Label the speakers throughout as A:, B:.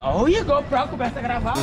A: Olha, GoPro começa a gravar.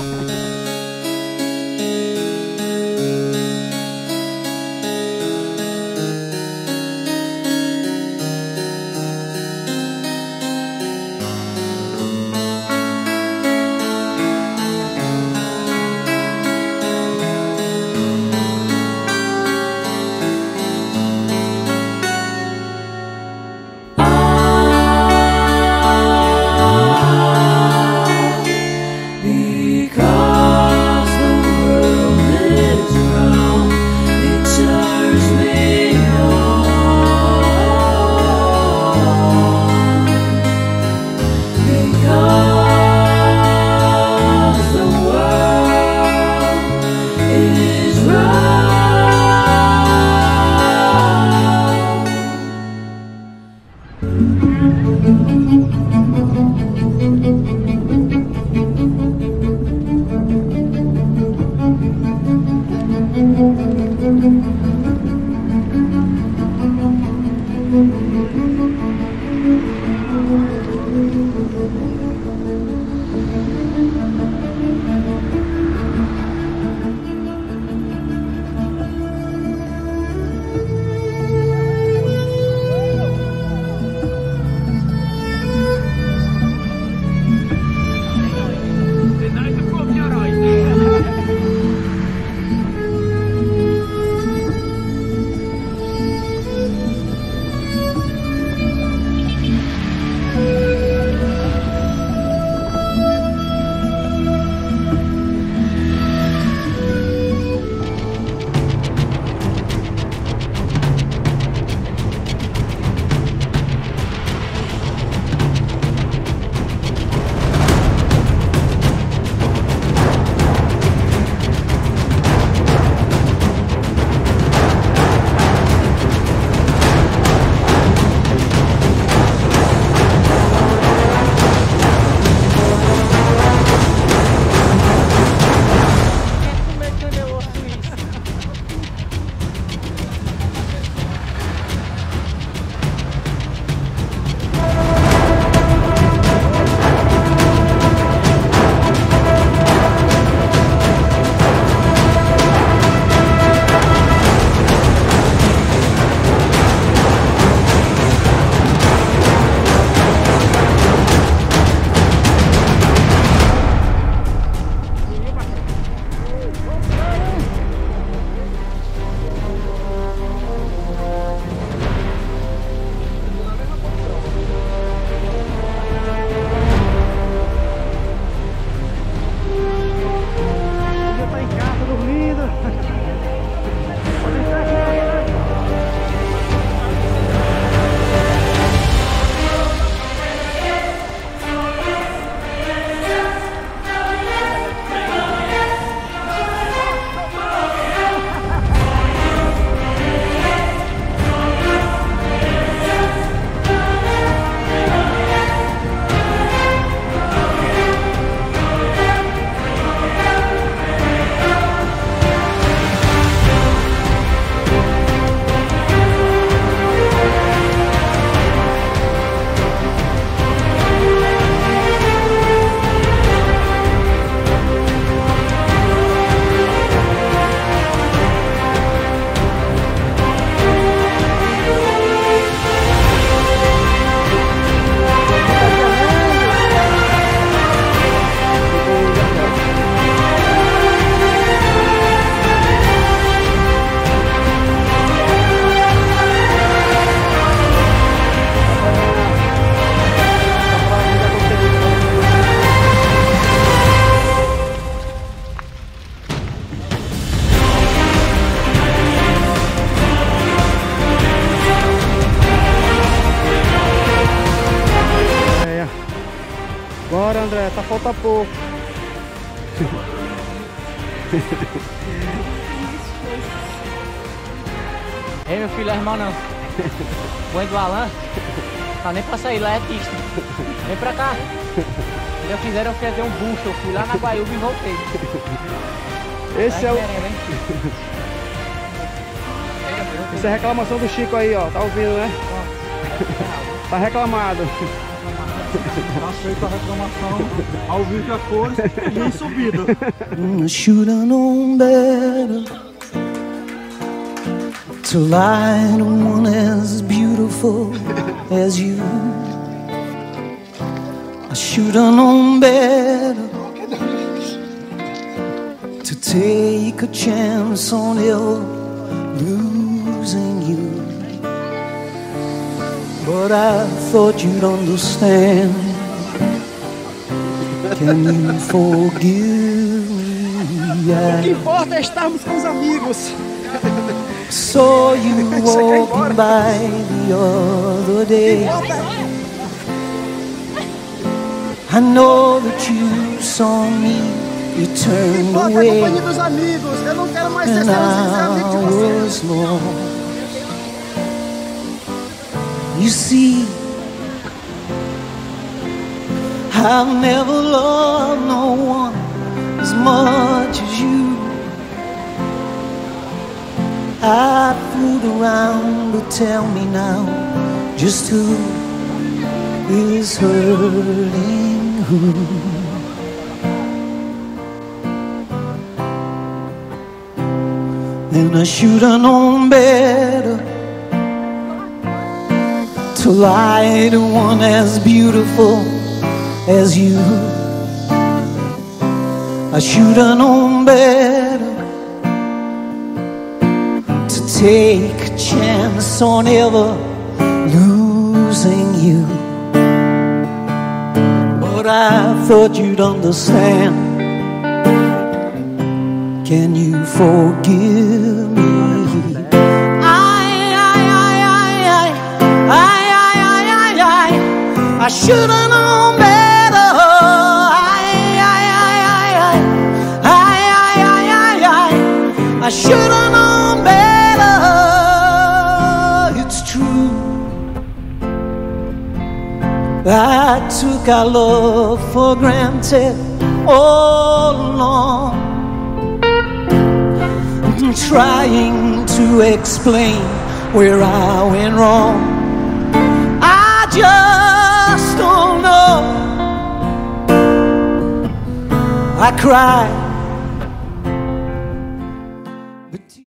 B: Bora, André, tá falta pouco.
A: Ei, meu filho, irmão não. Mãe do Alan, tá nem pra sair, lá é pista. Vem pra cá. Se eu quiser, eu fazer um bucho. Eu fui lá na Guaiúba e voltei.
B: Esse é o... Essa é a reclamação do Chico aí, ó. Tá ouvindo, né? Tá reclamado.
C: Tá feita a reclamação ao vivo a cores e em subida.
D: Should have known better to lie to one as beautiful as you. I should have known better to take a chance on ever losing you. But I thought you'd understand. Can you forgive me?
B: O que importa é estarmos com os amigos.
D: Saw you walking by the other day. I know that you saw me, you turned away,
B: Dos amigos. Eu não quero mais ser
D: and
B: seu amigo de
D: I
B: vocês.
D: was lost. You see, I've never loved no one as much as you. I fooled around, but tell me now, just who is hurting who? And I should have known better to lie to one as beautiful as you. I should have known better to take a chance on ever losing you. But I thought you'd understand. Can you forgive me? I should have known better. I should have known better. It's true. I took our love for granted all along, trying to explain where I went wrong. I just don't know. I cried